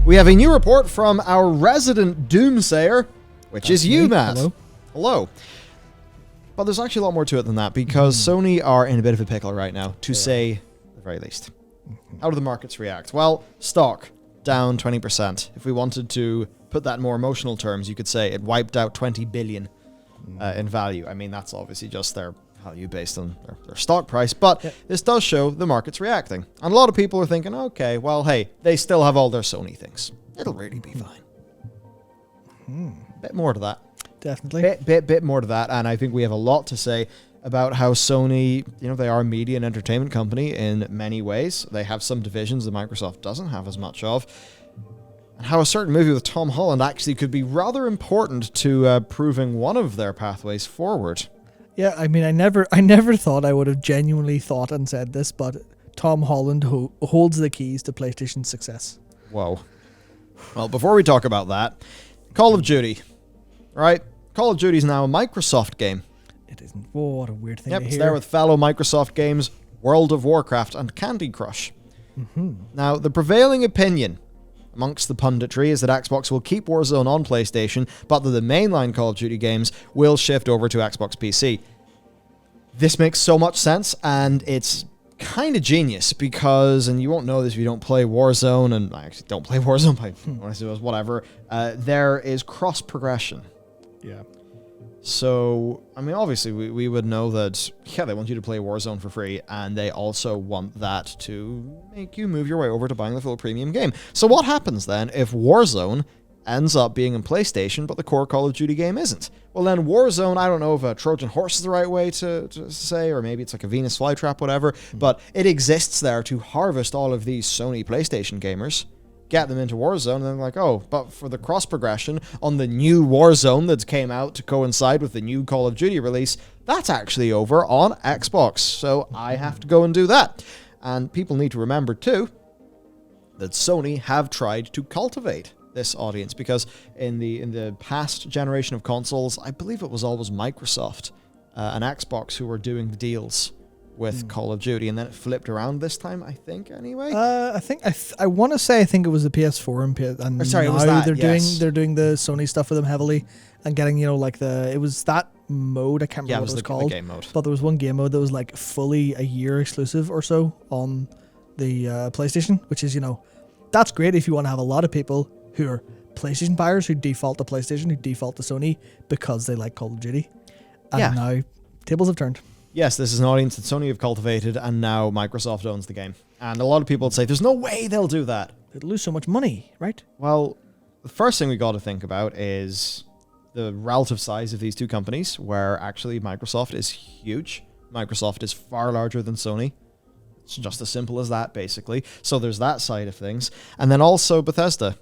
We have a new report from our resident doomsayer, which is you, Matt. Hello. But there's actually a lot more to it than that, because Sony are in a bit of a pickle right now, to say the very least. How do the markets react? Well, stock down 20%. If we wanted to put that in more emotional terms, you could say it wiped out 20 billion in value. I mean, that's obviously just their value based on their stock price, but this does show the market's reacting. And a lot of people are thinking, okay, well, hey, they still have all their Sony things. It'll really be fine. Bit more to that. Definitely. Bit more to that, and I think we have a lot to say about how Sony, they are a media and entertainment company in many ways. They have some divisions that Microsoft doesn't have as much of. And how a certain movie with Tom Holland actually could be rather important to proving one of their pathways forward. Yeah, I mean, I never thought I would have genuinely thought and said this, but Tom Holland holds the keys to PlayStation's success. Whoa. Well, before we talk about that, Call of Duty, right? Call of Duty is now a Microsoft game. It isn't. Whoa, what a weird thing to hear. It's there with fellow Microsoft games, World of Warcraft and Candy Crush. Now, the prevailing opinion amongst the punditry is that Xbox will keep Warzone on PlayStation, but that the mainline Call of Duty games will shift over to Xbox PC. This makes so much sense, and it's kind of genius because, and you won't know this if you don't play Warzone, and I actually don't play Warzone, but I suppose whatever, there is cross-progression. Yeah. So, I mean, obviously, we would know that, they want you to play Warzone for free, and they also want that to make you move your way over to buying the full premium game. So what happens then if Warzone ends up being in PlayStation, but the core Call of Duty game isn't? Well, then Warzone, I don't know if a Trojan horse is the right way to say, or maybe it's like a Venus flytrap, whatever, but it exists there to harvest all of these Sony PlayStation gamers, get them into Warzone, and then like, oh, but for the cross progression on the new Warzone that came out to coincide with the new Call of Duty release, that's actually over on Xbox, so I have to go and do that. And people need to remember too that Sony have tried to cultivate this audience, because in the past generation of consoles, I believe it was always Microsoft and Xbox who were doing the deals with Call of Duty, and then it flipped around this time, I think, anyway. I want to say I think it was the PS4 and sorry, now it was that, they're doing the Sony stuff with them heavily and getting, it was that mode, I can't remember what it was called. The game mode. But there was one game mode that was like fully a year exclusive or so on the PlayStation, which is, that's great if you want to have a lot of people who are PlayStation buyers who default to PlayStation, who default to Sony because they like Call of Duty. And now tables have turned. Yes, this is an audience that Sony have cultivated, and now Microsoft owns the game. And a lot of people would say, there's no way they'll do that. They'd lose so much money, right? Well, the first thing we got to think about is the relative size of these two companies, where actually Microsoft is huge. Microsoft is far larger than Sony. It's just as simple as that, basically. So there's that side of things. And then also Bethesda.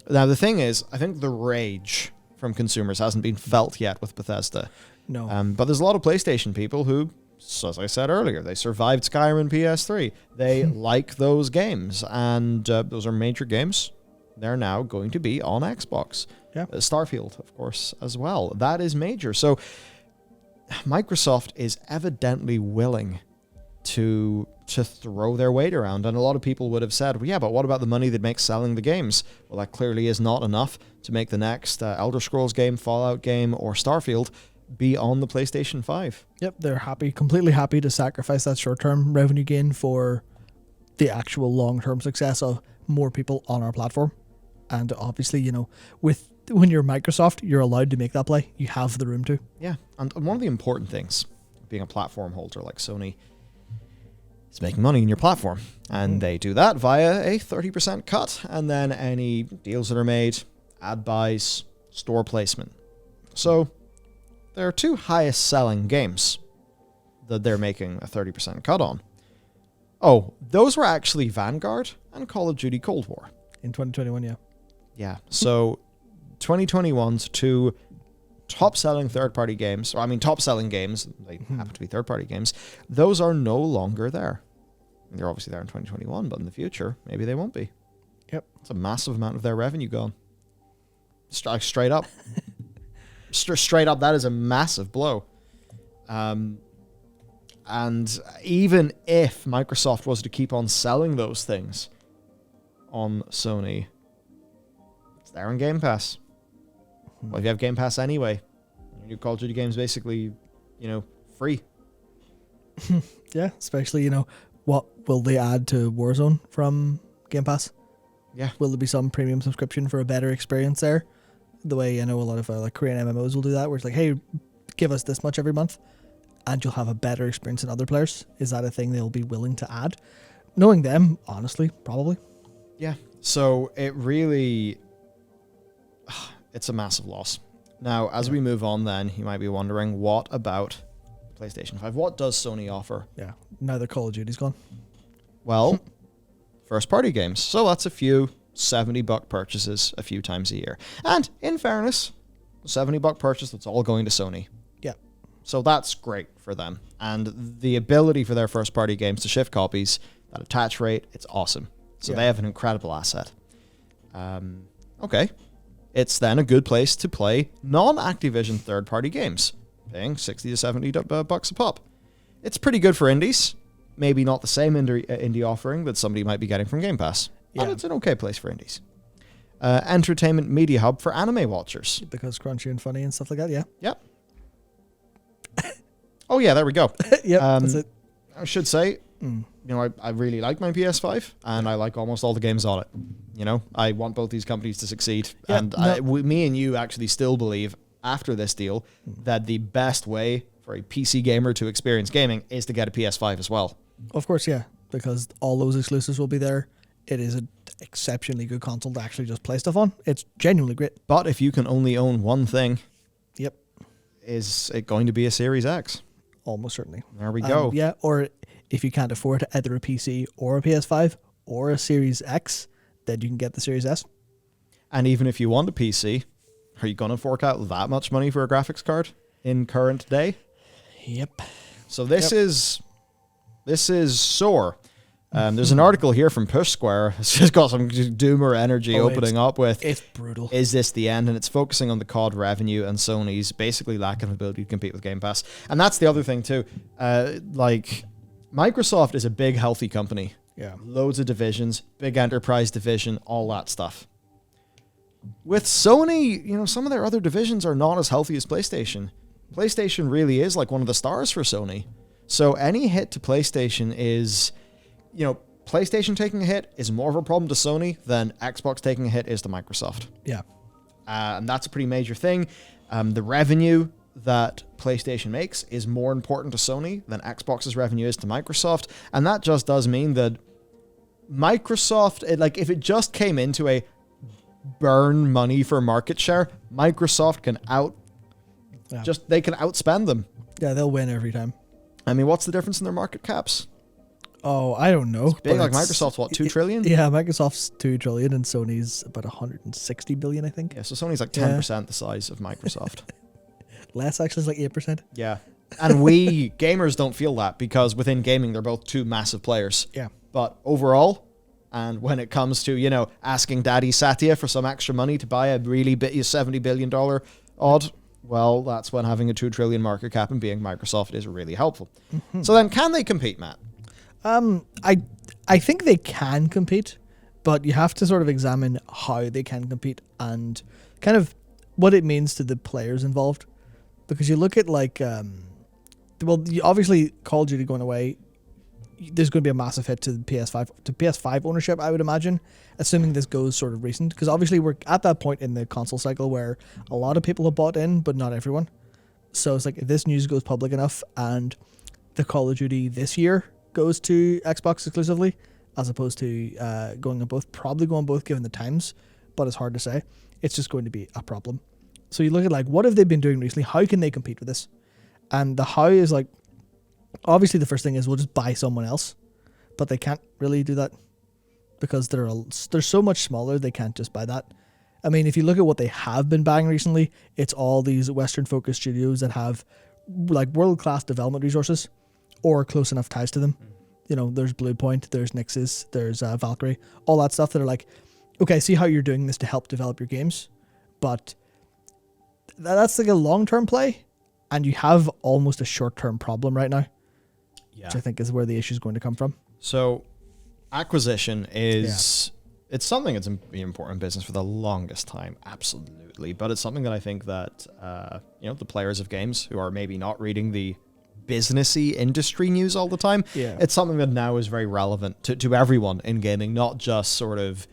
Now, the thing is, I think the rage from consumers hasn't been felt yet with Bethesda. No. But there's a lot of PlayStation people who, as I said earlier, they survived Skyrim and PS3. They like those games, and those are major games. They're now going to be on Xbox. Yeah. Starfield, of course, as well. That is major. So Microsoft is evidently willing to throw their weight around. And a lot of people would have said, well, yeah, but what about the money they'd make selling the games? Well, that clearly is not enough to make the next Elder Scrolls game, Fallout game, or Starfield be on the PlayStation 5. Yep, they're completely happy to sacrifice that short-term revenue gain for the actual long-term success of more people on our platform. And obviously, when you're Microsoft, you're allowed to make that play. You have the room to. Yeah, and one of the important things, being a platform holder like Sony, is making money in your platform. And they do that via a 30% cut, and then any deals that are made, ad buys, store placement. So there are two highest selling games that they're making a 30% cut on. Oh, those were actually Vanguard and Call of Duty Cold War. In 2021, yeah. Yeah, so 2021's two top-selling third-party games, top-selling games, they happen to be third-party games, those are no longer there. They're obviously there in 2021, but in the future, maybe they won't be. Yep. It's a massive amount of their revenue gone. Straight up. Straight up, that is a massive blow. And even if Microsoft was to keep on selling those things on Sony, they're on Game Pass. Well, if you have Game Pass anyway, your new Call of Duty game's basically, free. Yeah, especially, what will they add to Warzone from Game Pass? Yeah. Will there be some premium subscription for a better experience there? The way I know a lot of like Korean MMOs will do that, where it's like, hey, give us this much every month and you'll have a better experience than other players. Is that a thing they'll be willing to add? Knowing them, honestly, probably. Yeah. So it really, it's a massive loss. Now, as we move on then, you might be wondering, what about PlayStation 5? What does Sony offer? Yeah. Now that Call of Duty's gone. Well, first party games. So that's a few $70 purchases a few times a year. And in fairness, $70 purchase, that's all going to Sony. Yeah. So that's great for them. And the ability for their first party games to shift copies, that attach rate, it's awesome. So they have an incredible asset. Okay. It's then a good place to play non-Activision third-party games, paying $60 to $70 a pop. It's pretty good for indies. Maybe not the same indie offering that somebody might be getting from Game Pass. But it's an okay place for indies. Entertainment media hub for anime watchers. Because crunchy and funny and stuff like that, yeah. Yep. Oh, yeah, there we go. Yep, that's it. I should say, I really like my PS5, and I like almost all the games on it. I want both these companies to succeed. Yeah, and me and you actually still believe, after this deal, that the best way for a PC gamer to experience gaming is to get a PS5 as well. Of course, yeah, because all those exclusives will be there. It is an exceptionally good console to actually just play stuff on. It's genuinely great. But if you can only own one thing, yep, is it going to be a Series X? Almost certainly. There we go. Yeah, or if you can't afford either a PC or a PS5 or a Series X, then you can get the Series S. And even if you want a PC, are you going to fork out that much money for a graphics card in current day? Yep. So this is sore. There's an article here from Push Square. It's just got some doomer energy opening up with, it's brutal. Is this the end? And it's focusing on the COD revenue and Sony's basically lack of ability to compete with Game Pass. And that's the other thing too. Microsoft is a big, healthy company. Yeah. Loads of divisions, big enterprise division, all that stuff. With Sony, some of their other divisions are not as healthy as PlayStation. PlayStation really is like one of the stars for Sony. So any hit to PlayStation is, PlayStation taking a hit is more of a problem to Sony than Xbox taking a hit is to Microsoft. Yeah. And that's a pretty major thing. The revenue that PlayStation makes is more important to Sony than Xbox's revenue is to Microsoft. And that just does mean that Microsoft, if it just came into a burn money for market share, Microsoft can they can outspend them. Yeah, they'll win every time. I mean, what's the difference in their market caps? Oh, I don't know. It's big, like Microsoft's what, 2 trillion? Yeah, Microsoft's 2 trillion and Sony's about 160 billion, I think. Yeah, so Sony's like 10% the size of Microsoft. Less, actually, it's like 8%. Yeah. And we gamers don't feel that because within gaming, they're both two massive players. Yeah. But overall, and when it comes to, asking Daddy Satya for some extra money to buy a really $70 billion odd, well, that's when having a 2 trillion market cap and being Microsoft is really helpful. Mm-hmm. So then, can they compete, Matt? I think they can compete, but you have to sort of examine how they can compete and kind of what it means to the players involved. Because you look at obviously Call of Duty going away, there's going to be a massive hit to the PS5 ownership, I would imagine, assuming this goes sort of recent. Because obviously we're at that point in the console cycle where a lot of people have bought in, but not everyone. So it's like if this news goes public enough and the Call of Duty this year goes to Xbox exclusively, as opposed to going on both given the times, but it's hard to say. It's just going to be a problem. So you look at what have they been doing recently? How can they compete with this? And the how is obviously the first thing is we'll just buy someone else, but they can't really do that because they're so much smaller. They can't just buy that. I mean, if you look at what they have been buying recently, it's all these Western focused studios that have world-class development resources or close enough ties to them. There's Bluepoint, there's Nixes, there's Valkyrie, all that stuff that are okay, I see how you're doing this to help develop your games, but that's a long-term play, and you have almost a short-term problem right now, which I think is where the issue is going to come from. So acquisition is it's something that's been important in business for the longest time, absolutely. But it's something that I think that the players of games who are maybe not reading the businessy industry news all the time, it's something that now is very relevant to everyone in gaming, not just sort of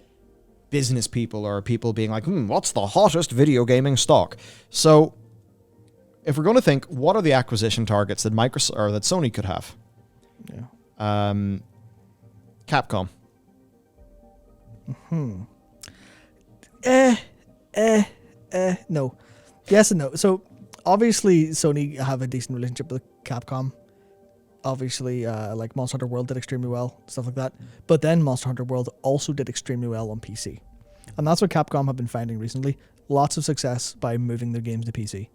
business people or people being like, what's the hottest video gaming stock? So if we're going to think, what are the acquisition targets that Microsoft or that Sony could have? Capcom. No. Yes and no. So obviously Sony have a decent relationship with Capcom. Obviously, like Monster Hunter World did extremely well, stuff like that. But then Monster Hunter World also did extremely well on PC. And that's what Capcom have been finding recently. Lots of success by moving their games to PC.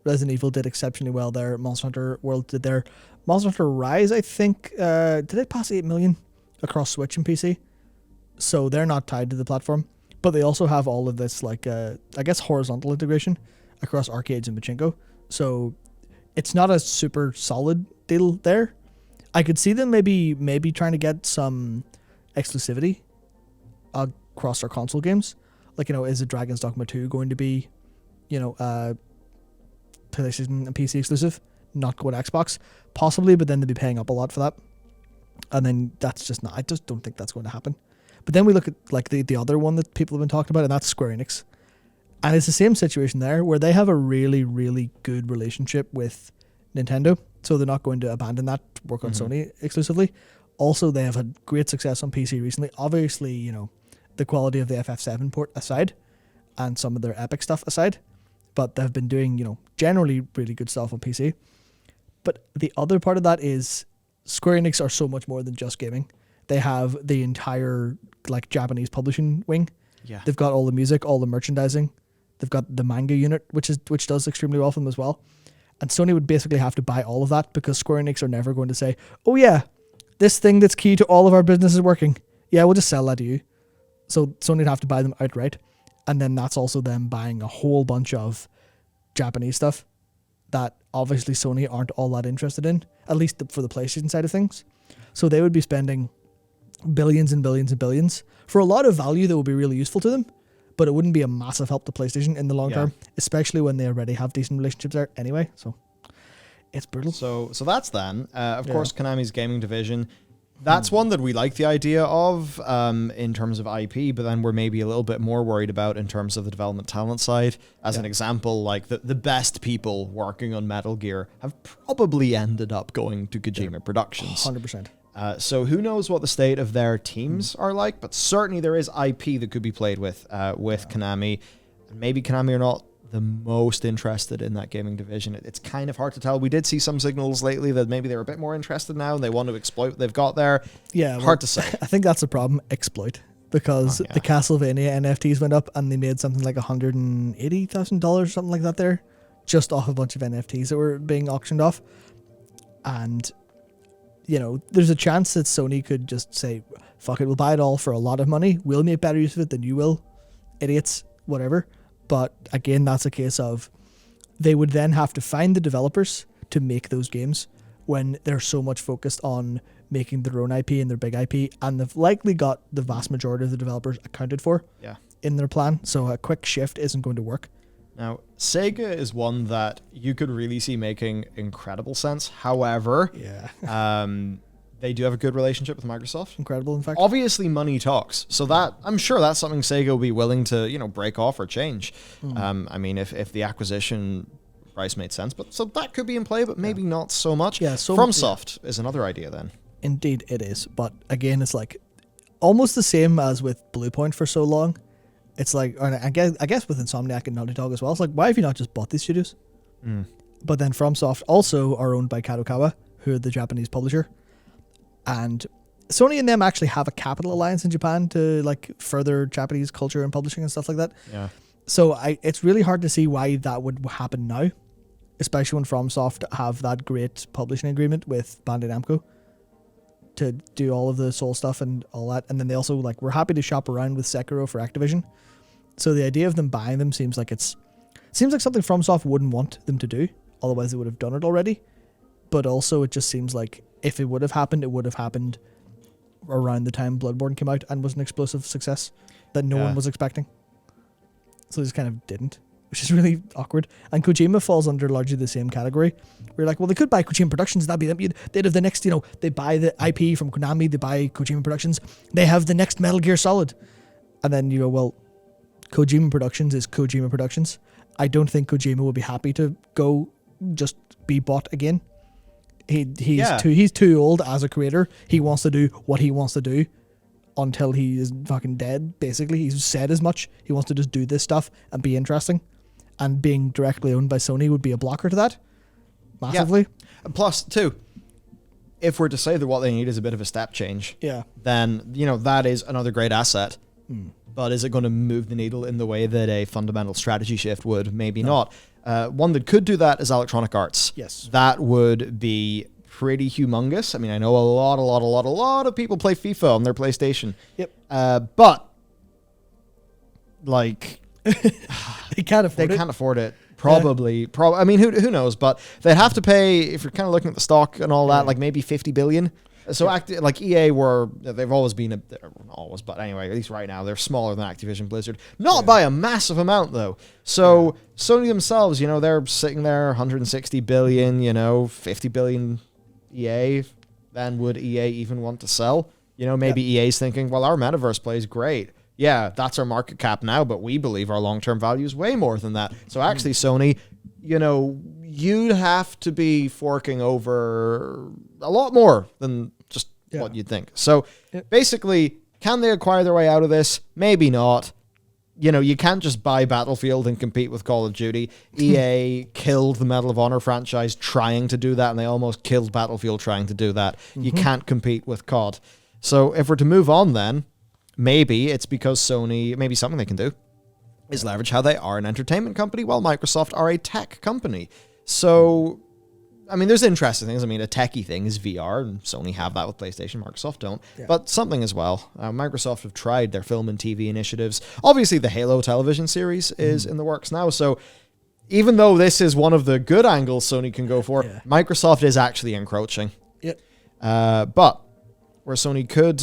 Resident Evil did exceptionally well there. Monster Hunter World did there. Monster Hunter Rise, I think, did it pass 8 million across Switch and PC? So they're not tied to the platform. But they also have all of this, like, I guess, horizontal integration across arcades and pachinko. So it's not a super solid deal there. I could see them maybe trying to get some exclusivity across their console games. Like, is a Dragon's Dogma 2 going to be, PlayStation and PC exclusive, not go to Xbox? Possibly, but then they'd be paying up a lot for that. And then that's just not, I just don't think that's going to happen. But then we look at like the other one that people have been talking about, and that's Square Enix. And it's the same situation there, where they have a really, really good relationship with Nintendo. So they're not going to abandon that to work on Sony exclusively. Also, they have had great success on PC recently. Obviously, the quality of the FF7 port aside, and some of their Epic stuff aside. But they've been doing, generally really good stuff on PC. But the other part of that is Square Enix are so much more than just gaming. They have the entire like Japanese publishing wing. Yeah. They've got all the music, all the merchandising. They've got the manga unit, which does extremely well for them as well. And Sony would basically have to buy all of that, because Square Enix are never going to say, oh yeah, this thing that's key to all of our business is working. Yeah, we'll just sell that to you. So Sony would have to buy them outright. And then that's also them buying a whole bunch of Japanese stuff that obviously Sony aren't all that interested in, at least for the PlayStation side of things. So they would be spending billions and billions and billions for a lot of value that would be really useful to them, but it wouldn't be a massive help to PlayStation in the long term, especially when they already have decent relationships there anyway. So it's brutal. So that's then. Of course, Konami's gaming division. That's one that we like the idea of in terms of IP, but then we're maybe a little bit more worried about in terms of the development talent side. As an example, like the best people working on Metal Gear have probably ended up going to Kojima Productions. 100%. So who knows what the state of their teams are like, but certainly there is IP that could be played with Konami. And maybe Konami are not the most interested in that gaming division. It's kind of hard to tell. We did see some signals lately that maybe they're a bit more interested now and they want to exploit what they've got there. Yeah, hard to say. I think that's the problem. Exploit. Because the Castlevania NFTs went up and they made something like $180,000, something like that there, just off a bunch of NFTs that were being auctioned off. And there's a chance that Sony could just say, fuck it, we'll buy it all for a lot of money. We'll make better use of it than you will. Idiots, whatever. But again, that's a case of they would then have to find the developers to make those games when they're so much focused on making their own IP and their big IP, and they've likely got the vast majority of the developers accounted for in their plan. So a quick shift isn't going to work. Now, Sega is one that you could really see making incredible sense. However, they do have a good relationship with Microsoft. Incredible, in fact. Obviously, money talks. So that I'm sure that's something Sega will be willing to, break off or change. I mean, if the acquisition price made sense, but so that could be in play, but maybe not so much. Yeah, so FromSoft is another idea then. Indeed, it is. But again, it's like almost the same as with Bluepoint for so long. It's like, I guess with Insomniac and Naughty Dog as well. It's like, why have you not just bought these studios? But then FromSoft also are owned by Kadokawa, who are the Japanese publisher. And Sony and them actually have a capital alliance in Japan to like further Japanese culture and publishing and stuff like that. Yeah. So it's really hard to see why that would happen now, especially when FromSoft have that great publishing agreement with Bandai Namco to do all of the Soul stuff and all that. And then they also like, we're happy to shop around with Sekiro for Activision. So the idea of them buying them seems like something FromSoft wouldn't want them to do. Otherwise they would have done it already. But also it just seems like if it would have happened, it would have happened around the time Bloodborne came out and was an explosive success that no one was expecting. So they just kind of didn't, which is really awkward. And Kojima falls under largely the same category. We're like, well, they could buy Kojima Productions. That'd be them. They'd have the next, they buy the IP from Konami. They buy Kojima Productions. They have the next Metal Gear Solid. And then you go, well, Kojima Productions is Kojima Productions. I don't think Kojima would be happy to go just be bought again. He's too old as a creator. He wants to do what he wants to do until he is fucking dead, basically. He's said as much. He wants to just do this stuff and be interesting. And being directly owned by Sony would be a blocker to that. Massively. Yeah. Plus, too, if we're to say that what they need is a bit of a step change, then, that is another great asset. But is it going to move the needle in the way that a fundamental strategy shift would? Maybe not. One that could do that is Electronic Arts. Yes. That would be pretty humongous. I mean, I know a lot of people play FIFA on their PlayStation. Yep. But, like... they can't afford it. They can't afford it. Probably. I mean, who knows? But they'd have to pay, if you're kind of looking at the stock and all that, like maybe 50 billion. So like EA they've always been, but anyway, at least right now, they're smaller than Activision Blizzard. Not by a massive amount, though. So Sony themselves, they're sitting there, 160 billion, 50 billion EA. Then would EA even want to sell? Maybe EA's thinking, well, our metaverse plays great. Yeah, that's our market cap now, but we believe our long-term value is way more than that. So actually, Sony, you'd have to be forking over a lot more than just what you'd think. So basically, can they acquire their way out of this? Maybe not. You can't just buy Battlefield and compete with Call of Duty. EA killed the Medal of Honor franchise trying to do that, and they almost killed Battlefield trying to do that. You can't compete with COD. So if we're to move on then, maybe it's because Sony, maybe something they can do is leverage how they are an entertainment company while Microsoft are a tech company. So, I mean, there's interesting things. I mean, a techie thing is VR, and Sony have that with PlayStation. Microsoft don't. Yeah. But something as well. Microsoft have tried their film and TV initiatives. Obviously, the Halo television series is in the works now. So, even though this is one of the good angles Sony can go for, Microsoft is actually encroaching. Yep. But where Sony could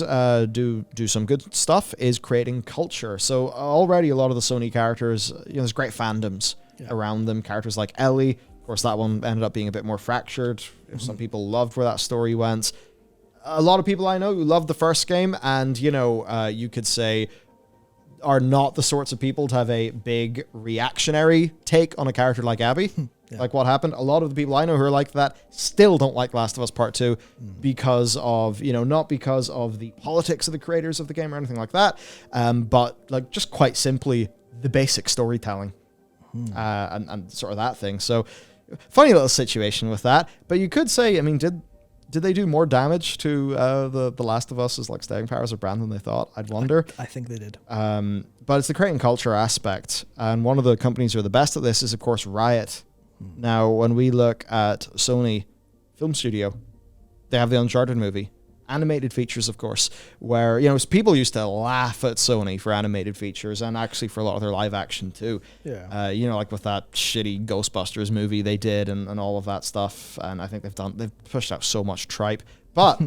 do some good stuff is creating culture. So already a lot of the Sony characters, there's great fandoms around them. Characters like Ellie, of course, that one ended up being a bit more fractured. Some people loved where that story went. A lot of people I know who loved the first game and, you could say are not the sorts of people to have a big reactionary take on a character like Abby. Like what happened. A lot of the people I know who are like that still don't like Last of Us Part 2 because of, not because of the politics of the creators of the game or anything like that, but like just quite simply the basic storytelling and sort of that thing. So funny little situation with that. But you could say, I mean, did they do more damage to the Last of Us's like staying powers of brand than they thought? I'd wonder. I think they did. But it's the creating culture aspect. And one of the companies who are the best at this is, of course, Riot. Now, when we look at Sony Film Studio, they have the Uncharted movie. Animated features, of course, where, people used to laugh at Sony for animated features and actually for a lot of their live action too. Yeah. Like with that shitty Ghostbusters movie they did and all of that stuff. And I think they've pushed out so much tripe. But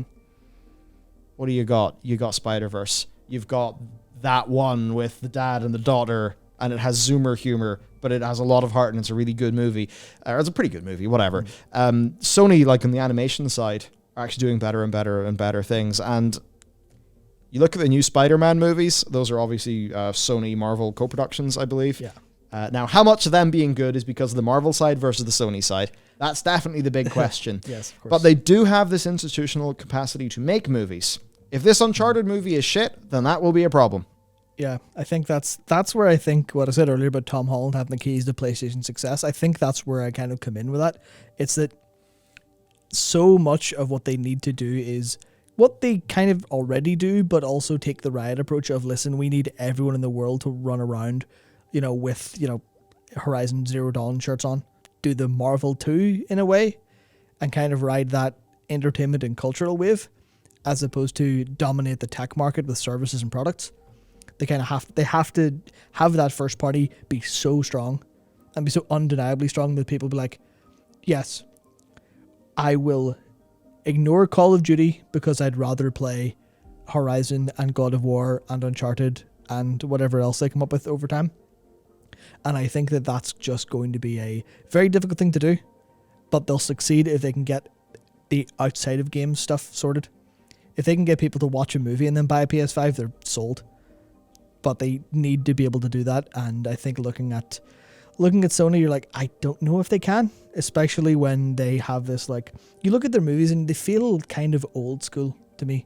what do you got? You got Spider-Verse. You've got that one with the dad and the daughter, and it has Zoomer humor, but it has a lot of heart and it's a really good movie. Or it's a pretty good movie, whatever. Sony, like on the animation side, are actually doing better and better and better things. And you look at the new Spider-Man movies, those are obviously Sony Marvel co-productions, I believe. Yeah. Now, how much of them being good is because of the Marvel side versus the Sony side? That's definitely the big question. Yes, of course. But they do have this institutional capacity to make movies. If this Uncharted movie is shit, then that will be a problem. Yeah, I think that's where I think what I said earlier about Tom Holland having the keys to PlayStation success. I think that's where I kind of come in with that. It's that so much of what they need to do is what they kind of already do, but also take the Riot approach of, listen, we need everyone in the world to run around, with, Horizon Zero Dawn shirts on, do the Marvel 2 in a way, and kind of ride that entertainment and cultural wave, as opposed to dominate the tech market with services and products. They kind of have to have that first party be so strong and be so undeniably strong that people be like, yes, I will ignore Call of Duty because I'd rather play Horizon and God of War and Uncharted and whatever else they come up with over time. And I think that that's just going to be a very difficult thing to do, but they'll succeed if they can get the outside of games stuff sorted. If they can get people to watch a movie and then buy a PS5, they're sold. But they need to be able to do that, and I think looking at Sony, you're like, I don't know if they can, especially when they have this, like, you look at their movies and they feel kind of old school to me.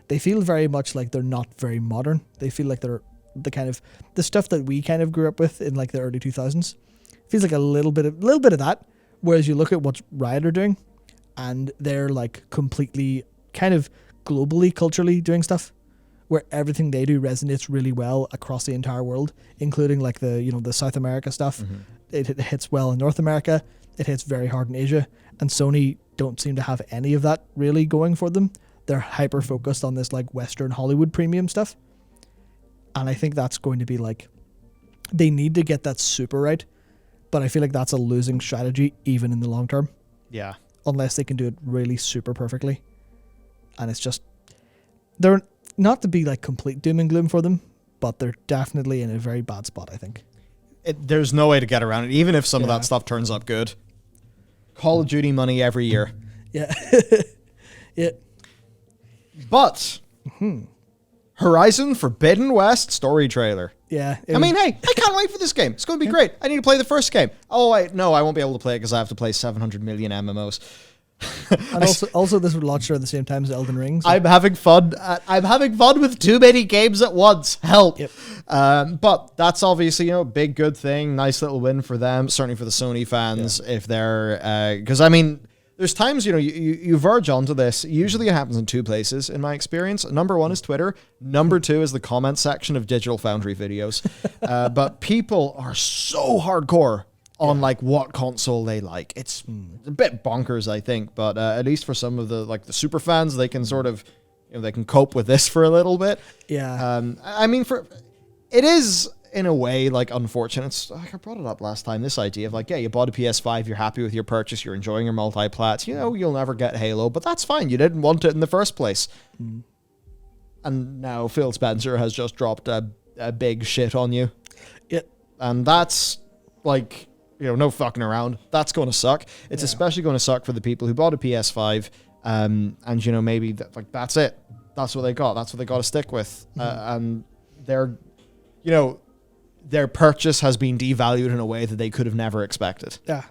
They feel very much like they're not very modern. They feel like they're the kind of the stuff that we kind of grew up with in like the early 2000s. Feels like a little bit of that. Whereas you look at what Riot are doing, and they're like completely kind of globally, culturally doing stuff where everything they do resonates really well across the entire world, including like the South America stuff. Mm-hmm. It hits well in North America. It hits very hard in Asia, and Sony don't seem to have any of that really going for them. They're hyper focused on this like Western Hollywood premium stuff. And I think that's going to be like, they need to get that super right, but I feel like that's a losing strategy even in the long term. Yeah. Unless they can do it really super perfectly. And it's just, they're not to be like complete doom and gloom for them, but they're definitely in a very bad spot, I think. There's no way to get around it, even if some of that stuff turns up good. Call of Duty money every year. Yeah. Yeah. But Horizon Forbidden West story trailer. Yeah. I mean, hey, I can't wait for this game. It's going to be great. I need to play the first game. Oh, wait, no, I won't be able to play it because I have to play 700 million MMOs. And also this would launch at the same time as Elden Ring. So. I'm having fun. I'm having fun with too many games at once. Help. Yep. But that's obviously, a big good thing. Nice little win for them. Certainly for the Sony fans, if they're, because I mean, there's times, you verge onto this. Usually it happens in two places, in my experience. Number one is Twitter. Number two is the comment section of Digital Foundry videos. But people are so hardcore on like what console they like. It's a bit bonkers, I think. But at least for some of the super fans, they can sort of, they can cope with this for a little bit. Yeah. I mean, it is, in a way, like, unfortunate. It's, like I brought it up last time, this idea of like, yeah, you bought a PS5, you're happy with your purchase, you're enjoying your multi-plats, you'll never get Halo, but that's fine, you didn't want it in the first place. And now Phil Spencer has just dropped a big shit on you. Yeah. And that's like, no fucking around. That's going to suck. It's especially going to suck for the people who bought a PS5, and maybe that's it. That's what they got. That's what they got to stick with. And they're, their purchase has been devalued in a way that they could have never expected. Yeah.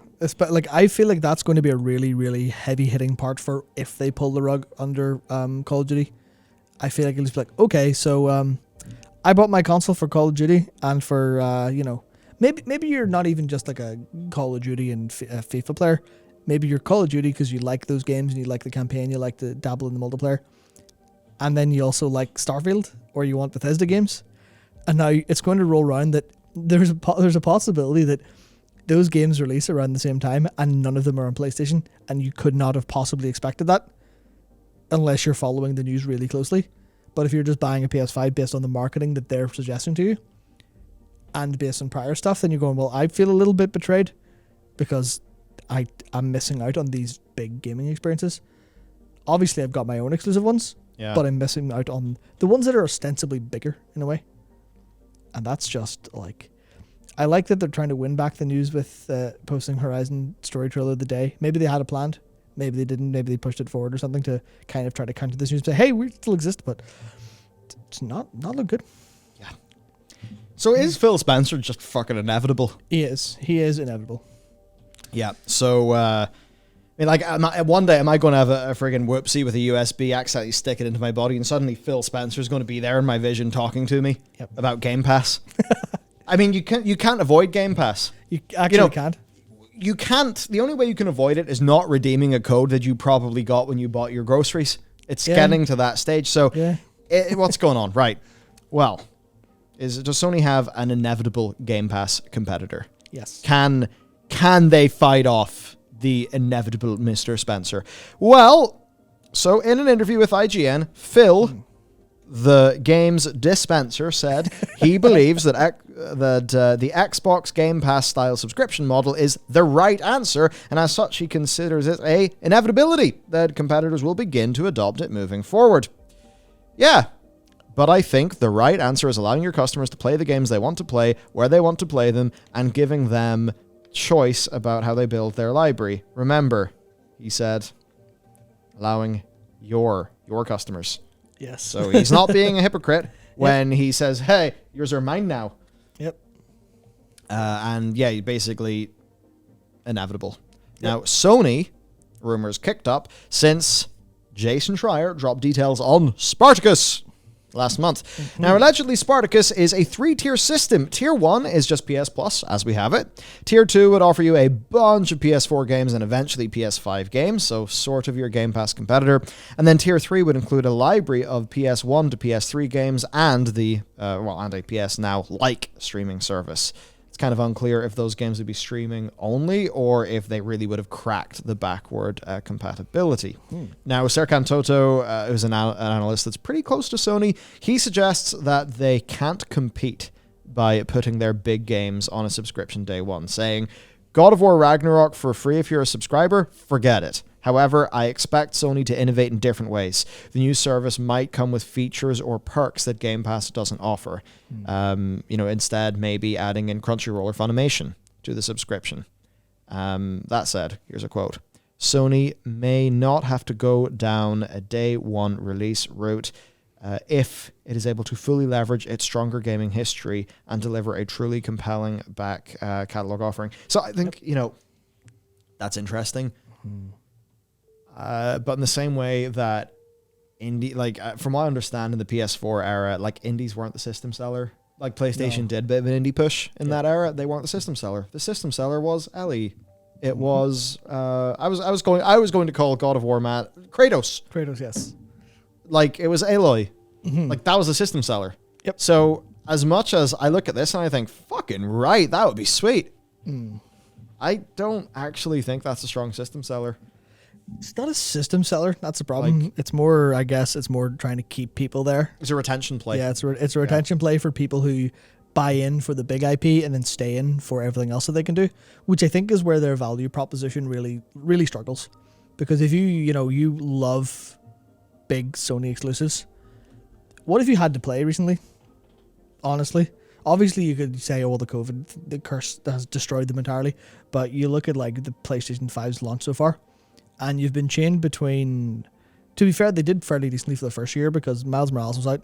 I feel like that's going to be a really, really heavy hitting part for if they pull the rug under Call of Duty. I feel like it'll just be like, okay, so I bought my console for Call of Duty, and for, maybe you're not even just like a Call of Duty and FIFA player. Maybe you're Call of Duty because you like those games and you like the campaign, you like to dabble in the multiplayer. And then you also like Starfield, or you want Bethesda games. And now it's going to roll around that there's a possibility that those games release around the same time and none of them are on PlayStation, and you could not have possibly expected that unless you're following the news really closely. But if you're just buying a PS5 based on the marketing that they're suggesting to you and based on prior stuff, then you're going, well, I feel a little bit betrayed because I'm missing out on these big gaming experiences. Obviously, I've got my own exclusive ones, but I'm missing out on the ones that are ostensibly bigger in a way. And that's just like, I like that they're trying to win back the news with posting Horizon story trailer of the day. Maybe they had it planned. Maybe they didn't. Maybe they pushed it forward or something to kind of try to counter this news and say, hey, we still exist, but it's not look good. Yeah. So is Phil Spencer just fucking inevitable? He is. He is inevitable. Yeah. So, one day am I going to have a friggin' whoopsie with a USB, accidentally stick it into my body, and suddenly Phil Spencer's going to be there in my vision talking to me about Game Pass? I mean, you can't avoid Game Pass. You actually can't. You can't. The only way you can avoid it is not redeeming a code that you probably got when you bought your groceries. It's getting to that stage. So, what's going on? Right. Well, does Sony have an inevitable Game Pass competitor? Yes. Can they fight off the inevitable Mr. Spencer? Well, so in an interview with IGN, Phil, the game's dispenser, said he believes that the Xbox Game Pass style subscription model is the right answer, and as such he considers it a inevitability that competitors will begin to adopt it moving forward. Yeah, But I think the right answer is allowing your customers to play the games they want to play, where they want to play them, and giving them choice about how they build their library. Remember, he said, allowing your customers. Yes. So he's not being a hypocrite when he says, hey, yours are mine now. Yep. And yeah, basically inevitable. Yep. Now, Sony, rumors kicked up since Jason Schreier dropped details on Spartacus last month. Mm-hmm. Now, allegedly, Spartacus is a 3-tier system. Tier 1 is just PS Plus, as we have it. Tier 2 would offer you a bunch of PS4 games and eventually PS5 games, so sort of your Game Pass competitor. And then Tier 3 would include a library of PS1 to PS3 games and and a PS Now-like streaming service. Kind of unclear if those games would be streaming only or if they really would have cracked the backward compatibility. Now, Serkan Toto, who's an analyst that's pretty close to Sony, he suggests that they can't compete by putting their big games on a subscription day one, saying, God of War Ragnarok for free if you're a subscriber, forget it. However, I expect Sony to innovate in different ways. The new service might come with features or perks that Game Pass doesn't offer. Instead, maybe adding in Crunchyroll or Funimation to the subscription. That said, here's a quote. Sony may not have to go down a day one release route if it is able to fully leverage its stronger gaming history and deliver a truly compelling back catalog offering. So I think, that's interesting. But in the same way that from what I understand in the PS4 era, indies weren't the system seller. Like PlayStation did a bit of an indie push in that era. They weren't the system seller. The system seller was Ellie. It was I was going to call God of War Kratos. Kratos, yes. It was Aloy. Mm-hmm. That was the system seller. Yep. So as much as I look at this and I think, fucking right, that would be sweet. I don't actually think that's a strong system seller. It's not a system seller. That's the problem. It's more, I guess, trying to keep people there. It's a retention play. Yeah, it's a retention play for people who buy in for the big IP and then stay in for everything else that they can do, which I think is where their value proposition really, really struggles. Because if you love big Sony exclusives, what have you had to play recently? Honestly. Obviously, you could say, the curse has destroyed them entirely. But you look at the PlayStation 5's launch so far, and you've been chained between... To be fair, they did fairly decently for the first year because Miles Morales was out.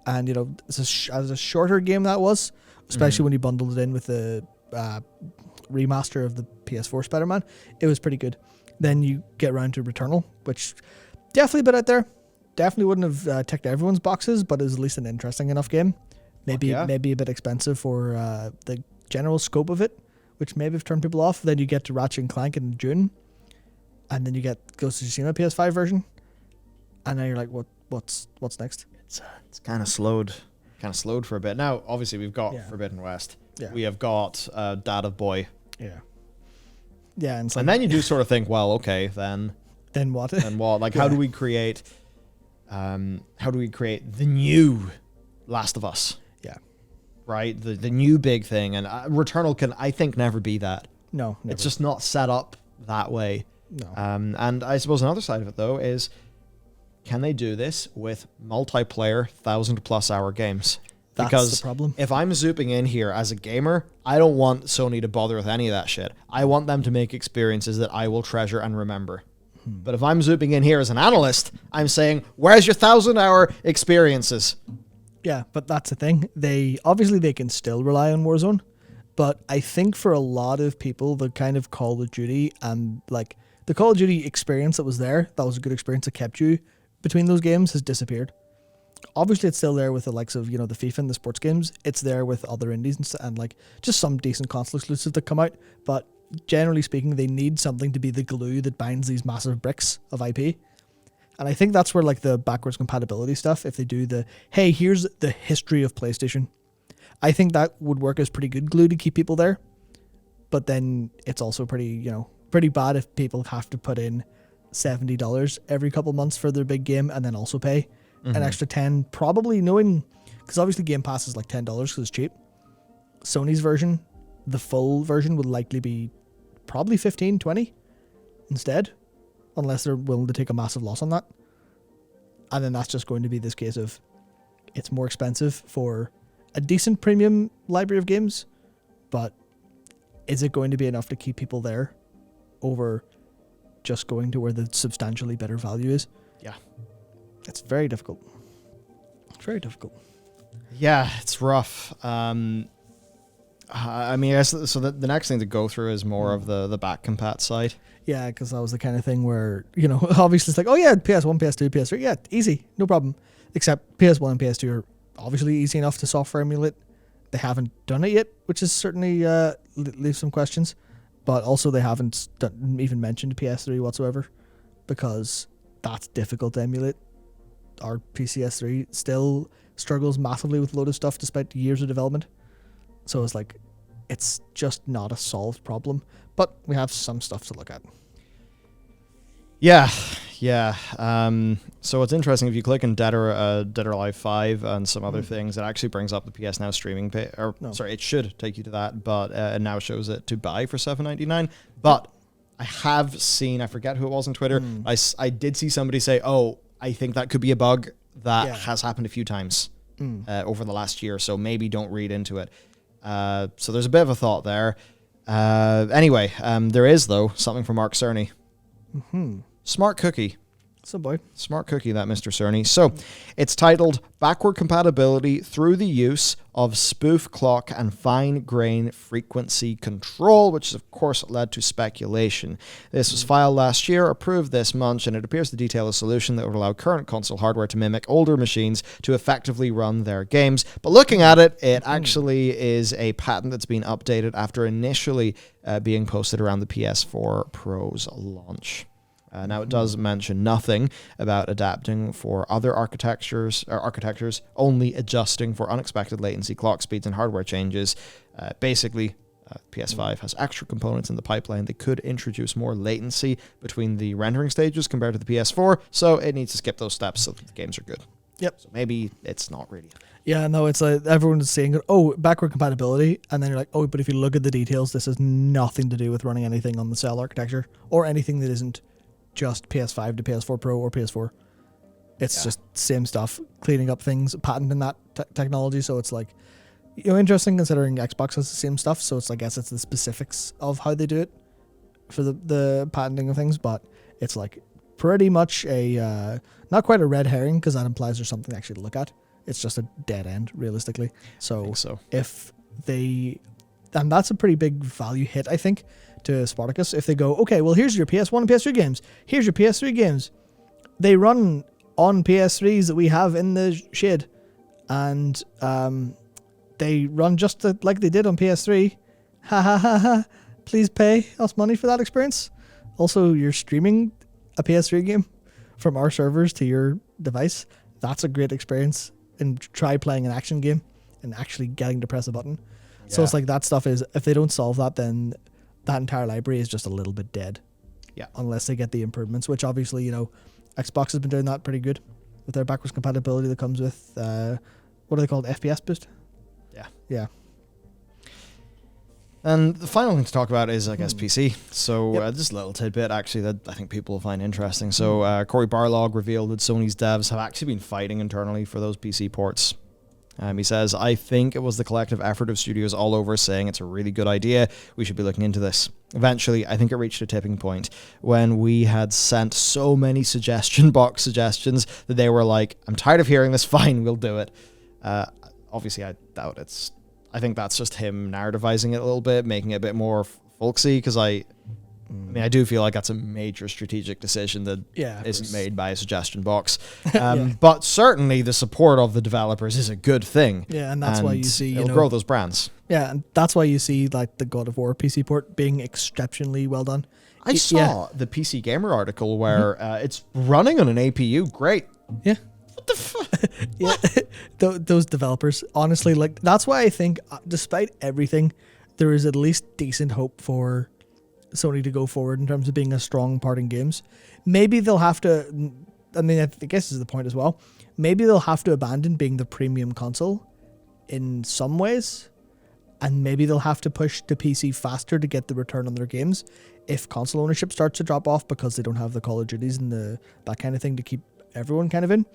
And, as a shorter game that was, especially when you bundled it in with the remaster of the PS4 Spider-Man, it was pretty good. Then you get around to Returnal, which definitely a bit out there. Definitely wouldn't have ticked everyone's boxes, but is at least an interesting enough game. Maybe a bit expensive for the general scope of it, which maybe have turned people off. Then you get to Ratchet and Clank in June, and then you get Ghost of Tsushima PS5 version, and then you're like, what's next? It's kind of slowed for a bit. Now, obviously, we've got Forbidden West. Yeah. We have got Dad of Boy. Yeah. Yeah, and then you do sort of think, well, okay, then what? Then what? How do we create? How do we create the new Last of Us? Yeah. Right? The new big thing. And Returnal can, I think, never be that. No, never. It's just not set up that way. No. And I suppose another side of it, though, is can they do this with multiplayer 1,000+ hour games? That's because the problem. If I'm zooping in here as a gamer, I don't want Sony to bother with any of that shit. I want them to make experiences that I will treasure and remember. But if I'm zooping in here as an analyst, I'm saying, where's your 1,000-hour experiences? Yeah, but that's the thing. They can still rely on Warzone, but I think for a lot of people, the kind of Call of Duty and the Call of Duty experience that was there, that was a good experience that kept you between those games, has disappeared. Obviously, it's still there with the likes of the FIFA and the sports games. It's there with other indies and just some decent console exclusives that come out, but generally speaking, they need something to be the glue that binds these massive bricks of IP. And I think that's where the backwards compatibility stuff, if they do hey, here's the history of PlayStation, I think that would work as pretty good glue to keep people there. But then it's also pretty bad if people have to put in $70 every couple months for their big game and then also pay an extra $10, probably knowing, because obviously Game Pass is $10 because it's cheap. Sony's version, the full version, would likely be probably 15, 20 instead, unless they're willing to take a massive loss on that. And then that's just going to be this case of, it's more expensive for a decent premium library of games, but is it going to be enough to keep people there over just going to where the substantially better value is? Yeah. It's very difficult. Very difficult. Yeah, it's rough. I mean, I guess so. The next thing to go through is more of the back compat side. Yeah, because that was the kind of thing where, obviously it's like, oh yeah, PS1, PS2, PS3, yeah, easy, no problem. Except PS1 and PS2 are obviously easy enough to software emulate. They haven't done it yet, which is certainly leaves some questions. But also they haven't even mentioned PS3 whatsoever, because that's difficult to emulate. Our PCS3 still struggles massively with a load of stuff despite years of development. So it's like, it's just not a solved problem. But we have some stuff to look at. Yeah. So it's interesting, if you click on Dead or Alive 5 and some other things, it actually brings up the PS Now streaming page. Sorry, it should take you to that, but it now shows it to buy for $7.99. But I have seen, I forget who it was on Twitter, I did see somebody say, oh, I think that could be a bug that has happened a few times over the last year, so maybe don't read into it. So there's a bit of a thought there. Anyway, there is, though, something from Mark Cerny. Smart cookie. So boy. Smart cookie, that Mr. Cerny. So it's titled Backward Compatibility Through the Use of Spoof Clock and Fine Grain Frequency Control, which of course led to speculation. This was filed last year, approved this month, and it appears to detail a solution that would allow current console hardware to mimic older machines to effectively run their games. But looking at it, it actually is a patent that's been updated after initially being posted around the PS4 Pro's launch. Now, it does mention nothing about adapting for other architectures, only adjusting for unexpected latency, clock speeds, and hardware changes. Basically, PS5 has extra components in the pipeline that could introduce more latency between the rendering stages compared to the PS4, so it needs to skip those steps so that the games are good. Yep. So maybe it's not really. Yeah, no, it's like everyone's saying, oh, backward compatibility, and then you're like, oh, but if you look at the details, this has nothing to do with running anything on the cell architecture or anything that isn't just PS5 to PS4 Pro or PS4. It's just same stuff, cleaning up things, patenting that technology. So it's like, interesting considering Xbox has the same stuff. So it's, I guess it's the specifics of how they do it for the patenting of things. But it's like pretty much a, not quite a red herring, because that implies there's something actually to look at. It's just a dead end, realistically. So if they, and that's a pretty big value hit, I think, to Spartacus. If they go, okay, well, here's your PS1 and PS3 games. Here's your PS3 games. They run on PS3s that we have in the shed, and they run just like they did on PS3. Ha ha ha ha. Please pay us money for that experience. Also, you're streaming a PS3 game from our servers to your device. That's a great experience. And try playing an action game and actually getting to press a button. Yeah. So it's like that stuff is, if they don't solve that, then that entire library is just a little bit dead. Yeah. Unless they get the improvements, which obviously, Xbox has been doing that pretty good with their backwards compatibility that comes with, what are they called? FPS boost? Yeah. Yeah. And the final thing to talk about is, I guess, PC. So just a little tidbit, actually, that I think people will find interesting. So Cory Barlog revealed that Sony's devs have actually been fighting internally for those PC ports. He says, I think it was the collective effort of studios all over saying it's a really good idea. We should be looking into this. Eventually, I think it reached a tipping point when we had sent so many suggestion box suggestions that they were like, I'm tired of hearing this. Fine, we'll do it. Obviously, I doubt it's... I think that's just him narrativizing it a little bit, making it a bit more folksy, because I do feel like that's a major strategic decision that isn't made by a suggestion box. But certainly the support of the developers is a good thing. Yeah, and that's why you see... It'll grow those brands. Yeah, and that's why you see like the God of War PC port being exceptionally well done. I saw the PC Gamer article where it's running on an APU. Great. Yeah. What the fuck? Yeah, those developers, honestly, like, that's why I think, despite everything, there is at least decent hope for Sony to go forward in terms of being a strong part in games. Maybe they'll have to, I mean, I guess this is the point as well, maybe they'll have to abandon being the premium console in some ways, and maybe they'll have to push the PC faster to get the return on their games if console ownership starts to drop off because they don't have the Call of Duties and that kind of thing to keep everyone kind of in.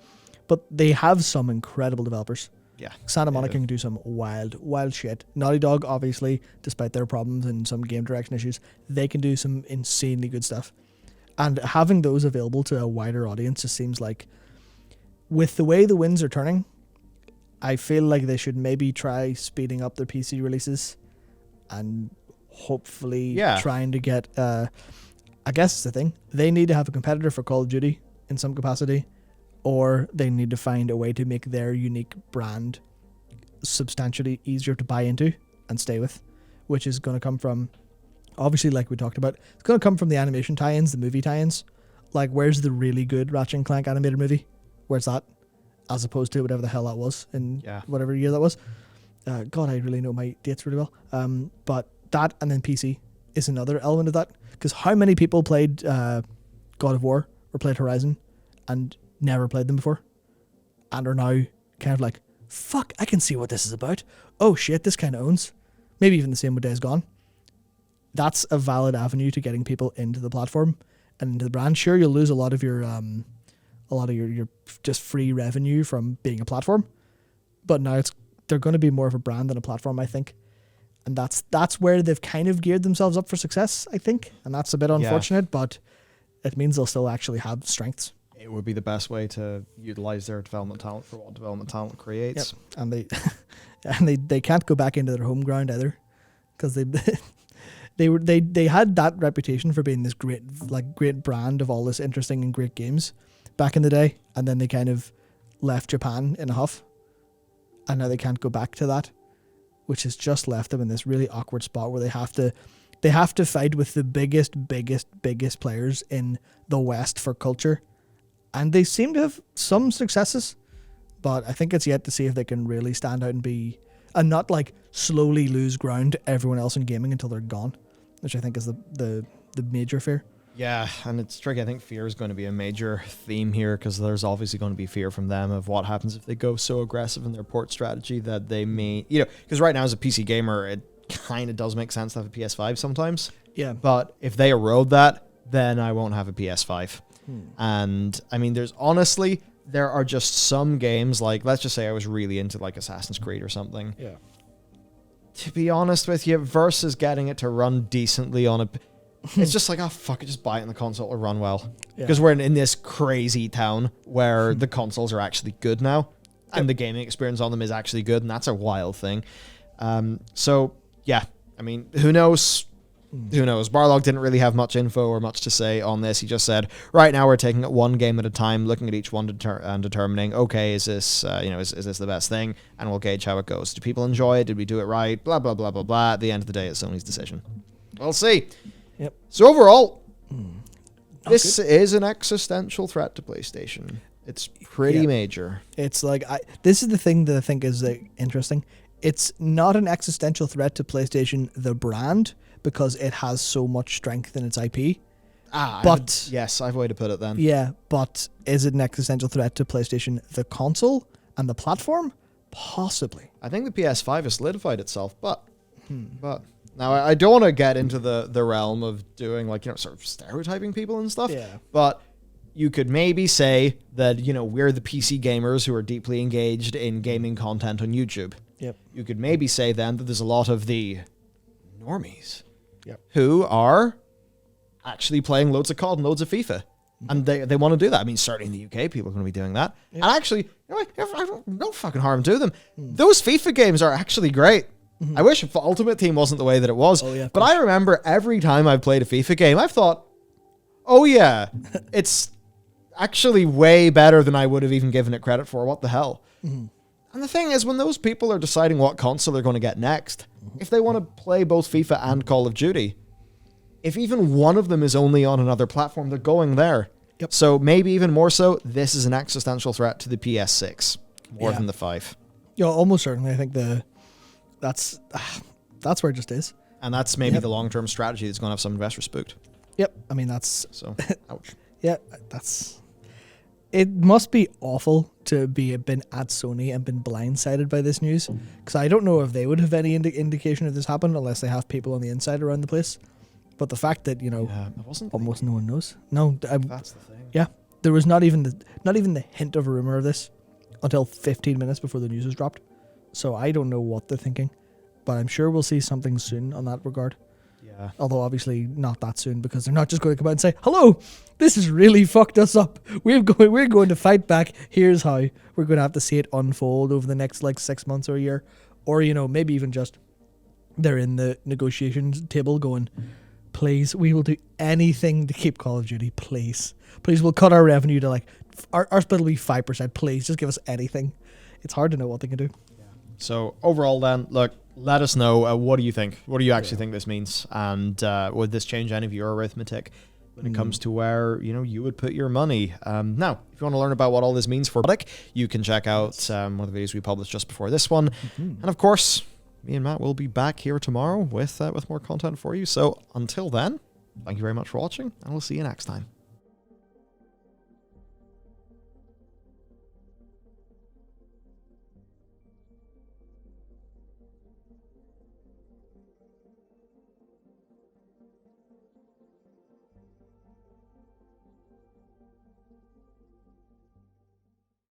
But they have some incredible developers. Yeah. Santa Monica do. can do some wild shit. Naughty Dog, obviously, despite their problems and some game direction issues, they can do some insanely good stuff. And having those available to a wider audience just seems like, with the way the winds are turning, I feel like they should maybe try speeding up their PC releases and hopefully trying to get, I guess it's the thing, they need to have a competitor for Call of Duty in some capacity, or they need to find a way to make their unique brand substantially easier to buy into and stay with, which is going to come from, obviously, like we talked about, it's going to come from the animation tie-ins, the movie tie-ins. Like, where's the really good Ratchet and Clank animated movie? Where's that? As opposed to whatever the hell that was in whatever year that was. God, I really know my dates really well. But that, and then PC is another element of that. Because how many people played God of War or played Horizon and never played them before, and are now kind of like, fuck, I can see what this is about. Oh shit, this kind of owns. Maybe even the same with Days Gone. That's a valid avenue to getting people into the platform and into the brand. Sure, you'll lose a lot of your just free revenue from being a platform, but now they're going to be more of a brand than a platform, I think. And that's where they've kind of geared themselves up for success, I think. And that's a bit unfortunate, but it means they'll still actually have strengths. It would be the best way to utilize their development talent for what development talent creates. Yep. And they can't go back into their home ground either, because they had that reputation for being this great brand of all this interesting and great games back in the day, and then they kind of left Japan in a huff, and now they can't go back to that, which has just left them in this really awkward spot where they have to fight with the biggest players in the West for culture. And they seem to have some successes, but I think it's yet to see if they can really stand out and not like slowly lose ground to everyone else in gaming until they're gone, which I think is the major fear. Yeah, and it's tricky. I think fear is going to be a major theme here, because there's obviously going to be fear from them of what happens if they go so aggressive in their port strategy that they may, because right now as a PC gamer, it kind of does make sense to have a PS5 sometimes. Yeah. But if they erode that, then I won't have a PS5. And I mean, there are just some games, like, let's just say I was really into like Assassin's Creed or something. Yeah. To be honest with you, versus getting it to run decently on a... It's just like, oh, fuck it, just buy it on the console or run well. Because we're in this crazy town where the consoles are actually good now, and the gaming experience on them is actually good, and that's a wild thing. So, yeah, I mean, who knows? Who knows? Barlog didn't really have much info or much to say on this. He just said, right now we're taking it one game at a time, looking at each one and determining, okay, is this, is this the best thing? And we'll gauge how it goes. Do people enjoy it? Did we do it right? Blah, blah, blah, blah, blah. At the end of the day, it's Sony's decision. We'll see. Yep. So overall, this is an existential threat to PlayStation. It's pretty major. It's like, this is the thing that I think is interesting. It's not an existential threat to PlayStation, the brand, because it has so much strength in its IP. But yes, I have a way to put it then. Yeah, but is it an existential threat to PlayStation, the console and the platform? Possibly. I think the PS5 has solidified itself, but now I don't want to get into the realm of doing sort of stereotyping people and stuff. Yeah. But you could maybe say that, we're the PC gamers who are deeply engaged in gaming content on YouTube. Yep. You could maybe say then that there's a lot of the normies who are actually playing loads of COD and loads of FIFA. And they want to do that. I mean, certainly in the UK, people are going to be doing that. Yep. And actually, no fucking harm to them. Those FIFA games are actually great. I wish Ultimate Team wasn't the way that it was. Oh, yeah, but I remember every time I've played a FIFA game, I've thought, oh yeah, it's actually way better than I would have even given it credit for. What the hell? And the thing is, when those people are deciding what console they're going to get next, if they want to play both FIFA and Call of Duty, if even one of them is only on another platform, they're going there. Yep. So maybe even more so, this is an existential threat to the PS6 more than the 5. Yeah, almost certainly. I think that's where it just is. And that's maybe the long-term strategy that's going to have some investors spooked. Yep. I mean, that's... So, ouch. Yeah, it must be awful to been at Sony and been blindsided by this news, because I don't know if they would have any indication of this happened unless they have people on the inside around the place. But the fact that almost no one knows. No, that's the thing. Yeah, there was not even the hint of a rumor of this until 15 minutes before the news is dropped. So I don't know what they're thinking, but I'm sure we'll see something soon on that regard. Yeah. Although obviously not that soon, because they're not just going to come out and say, hello, this has really fucked us up. We're going to fight back. Here's how. We're going to have to see it unfold over the next like 6 months or a year. Or, maybe even just they're in the negotiations table going, please, we will do anything to keep Call of Duty. Please, we'll cut our revenue to like, our split will be 5%. Please, just give us anything. It's hard to know what they can do. So overall then, look, let us know, what do you think? What do you actually think this means? And would this change any of your arithmetic when it comes to where, you would put your money? Now, if you want to learn about what all this means for Product, you can check out one of the videos we published just before this one. And of course, me and Matt will be back here tomorrow with more content for you. So until then, thank you very much for watching, and we'll see you next time.